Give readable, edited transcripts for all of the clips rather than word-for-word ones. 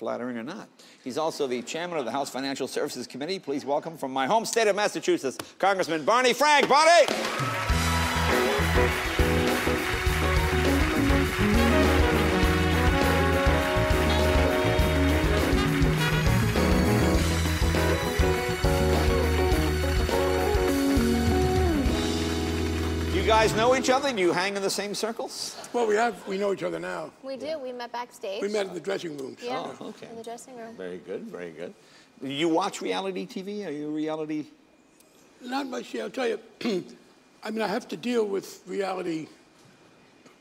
flattering or not. He's also the chairman of the House Financial Services Committee. Please welcome from my home state of Massachusetts, Congressman Barney Frank. Barney! You guys know each other? Do you hang in the same circles? Well, we know each other now. We do. We met backstage. We met in the dressing rooms. Yeah, Oh, okay. in the dressing room. Very good, very good. Do you watch reality TV? Are you a reality? Not much, yeah, I'll tell you. I mean, I have to deal with reality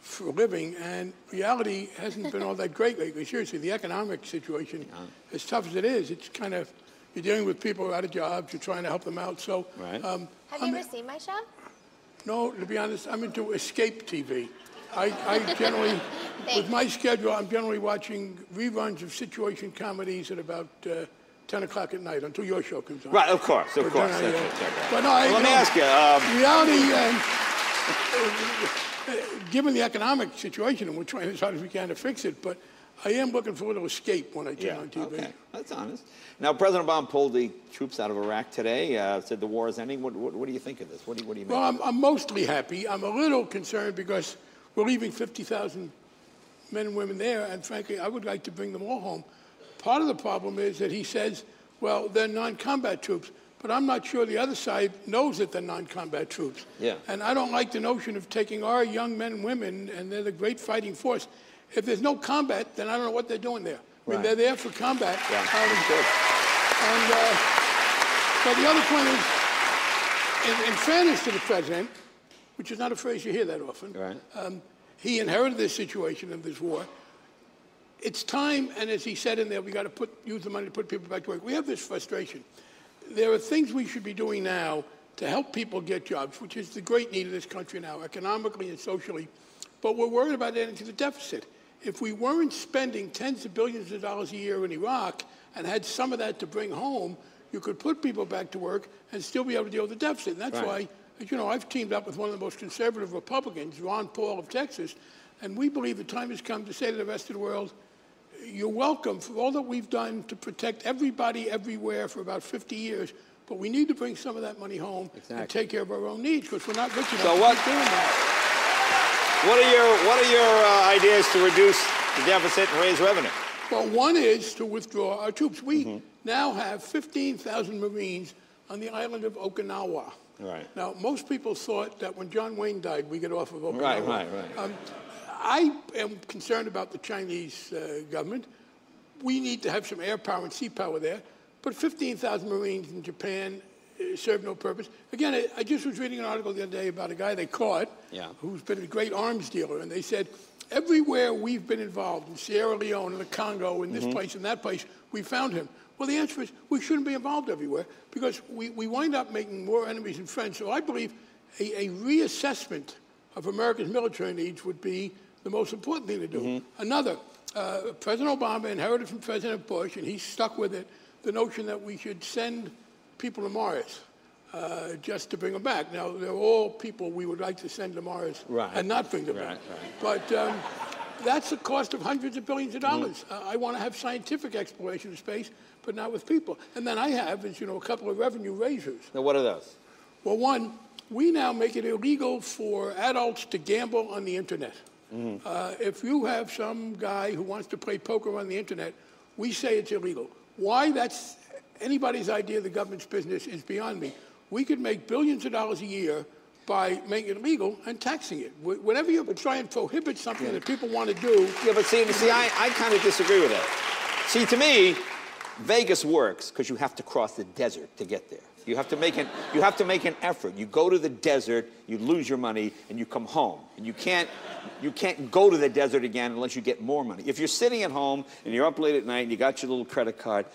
for a living, and reality hasn't been all that great lately. Seriously, the economic situation, as tough as it is, it's kind of, you're dealing with people who are out of jobs, you're trying to help them out, so. Right. Have you ever seen my show? No, to be honest, I'm into escape TV. I generally, with my schedule, I'm generally watching reruns of situation comedies at about 10 o'clock at night until your show comes on. Right, of course, of course. But no, Let me ask you. Reality, given the economic situation, and we're trying as hard as we can to fix it, but I am looking for a little escape when I turn on TV. Okay, that's honest. Now, President Obama pulled the troops out of Iraq today, said the war is ending. What do you think of this? What do you make? Well, I'm mostly happy. I'm a little concerned because we're leaving 50,000 men and women there, and frankly, I would like to bring them all home. Part of the problem is that he says, well, they're non-combat troops, but I'm not sure the other side knows that they're non-combat troops. Yeah. And I don't like the notion of taking our young men and women, and they're the great fighting force. If there's no combat, then I don't know what they're doing there. I mean, they're there for combat. Yeah. And but the other point is, in fairness to the president, which is not a phrase you hear that often, he inherited this situation of this war. It's time, and as he said in there, we got to use the money to put people back to work. We have this frustration. There are things we should be doing now to help people get jobs, which is the great need of this country now, economically and socially. But we're worried about adding to the deficit. If we weren't spending tens of billions of dollars a year in Iraq and had some of that to bring home, you could put people back to work and still be able to deal with the deficit. And that's why, as you know, I've teamed up with one of the most conservative Republicans, Ron Paul of Texas, and we believe the time has come to say to the rest of the world, you're welcome for all that we've done to protect everybody everywhere for about 50 years, but we need to bring some of that money home and take care of our own needs because we're not rich enough to keep doing that. What are your ideas to reduce the deficit and raise revenue? Well, one is to withdraw our troops. We now have 15,000 Marines on the island of Okinawa. Right. Now, most people thought that when John Wayne died, we get off of Okinawa. Right. I am concerned about the Chinese government. We need to have some air power and sea power there, but 15,000 Marines in Japan serve no purpose. Again, I just was reading an article the other day about a guy they caught who's been a great arms dealer, and they said, everywhere we've been involved, in Sierra Leone, in the Congo, in this place, in that place, we found him. Well, the answer is we shouldn't be involved everywhere because we wind up making more enemies than friends. So I believe a reassessment of America's military needs would be the most important thing to do. Another, President Obama inherited from President Bush, and he's stuck with it, the notion that we should send people to Mars just to bring them back. Now, they're all people we would like to send to Mars and not bring them back. But that's a cost of hundreds of billions of dollars. I want to have scientific exploration of space, but not with people. And then I have, as you know, a couple of revenue raisers. Now, what are those? Well, one, we now make it illegal for adults to gamble on the internet. If you have some guy who wants to play poker on the internet, we say it's illegal. Why that's anybody's idea of the government's business is beyond me. We could make billions of dollars a year by making it legal and taxing it. Whenever you try and prohibit something that people want to do... Yeah, but see, I kind of disagree with that. See, to me, Vegas works because you have to cross the desert to get there. You have to make an effort. You go to the desert, you lose your money, and you come home. And you can't go to the desert again unless you get more money. If you're sitting at home and you're up late at night and you got your little credit card,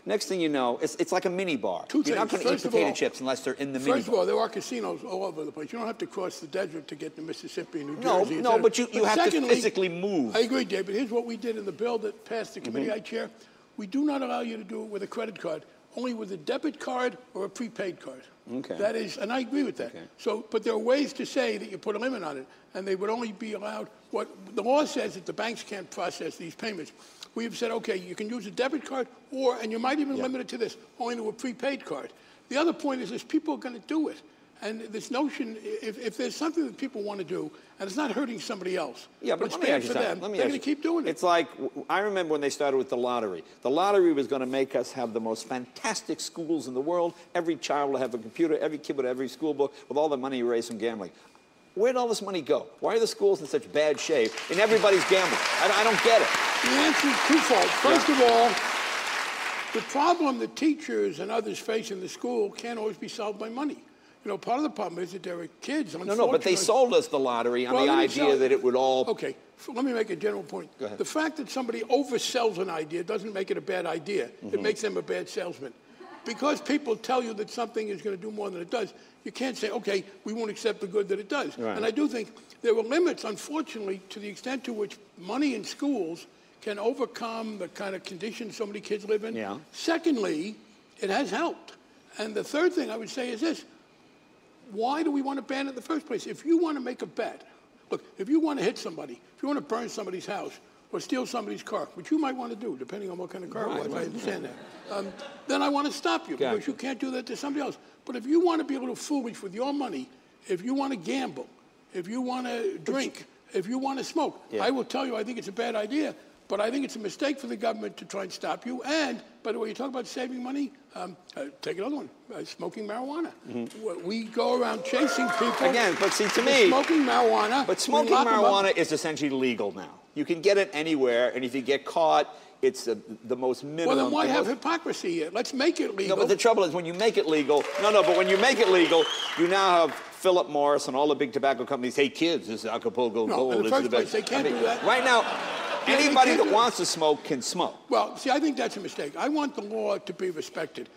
next thing you know, it's like a mini bar. You're not going to eat potato chips unless they're in the mini bar. First of all, there are casinos all over the place. You don't have to cross the desert to get to Mississippi, New Jersey. No, but you have to physically move. I agree, Dave, but here's what we did in the bill that passed the committee I chair. We do not allow you to do it with a credit card. only with a debit card or a prepaid card. Okay. That is, and I agree with that. Okay. So, but there are ways to say that you put a limit on it, and they would only be allowed, what the law says that the banks can't process these payments. We've said, okay, you can use a debit card, and you might even limit it to this, only to a prepaid card. The other point is this, people are going to do it. And this notion, if there's something that people want to do, and it's not hurting somebody else, but it's bad for them, they're going to keep doing it. It's like, I remember when they started with the lottery. The lottery was going to make us have the most fantastic schools in the world. Every child will have a computer, every kid would have every school book, with all the money you raise from gambling. Where'd all this money go? Why are the schools in such bad shape and everybody's gambling? I don't get it. The answer is twofold. First of all, the problem that teachers and others face in the school can't always be solved by money. You know, part of the problem is that there are kids, unfortunately... No, but they sold us the lottery on the idea that it would all... Okay, let me make a general point. Go ahead. The fact that somebody oversells an idea doesn't make it a bad idea. It makes them a bad salesman. Because people tell you that something is going to do more than it does, you can't say, okay, we won't accept the good that it does. Right. And I do think there were limits, unfortunately, to the extent to which money in schools can overcome the kind of conditions so many kids live in. Yeah. Secondly, it has helped. And the third thing I would say is this. Why do we want to ban it in the first place? If you want to make a bet, look, if you want to hit somebody, if you want to burn somebody's house or steal somebody's car, which you might want to do, depending on what kind of car it was, I understand that, then I want to stop you because you can't do that to somebody else. But if you want to be a little foolish with your money, if you want to gamble, if you want to drink, if you want to smoke, I will tell you I think it's a bad idea. But I think it's a mistake for the government to try and stop you. And, by the way, you talk about saving money, take another one, smoking marijuana. We go around chasing people. Again, but see, to me... Smoking marijuana. But smoking marijuana is essentially legal now. You can get it anywhere, and if you get caught, it's the most minimum... Well, then why have hypocrisy here? Let's make it legal. No, but the trouble is when you make it legal... but when you make it legal, you now have Philip Morris and all the big tobacco companies, hey, kids, this is Acapulco Gold. In the first place, they can't do that. Right now... Anybody that wants to smoke can smoke. Well, see, I think that's a mistake. I want the law to be respected.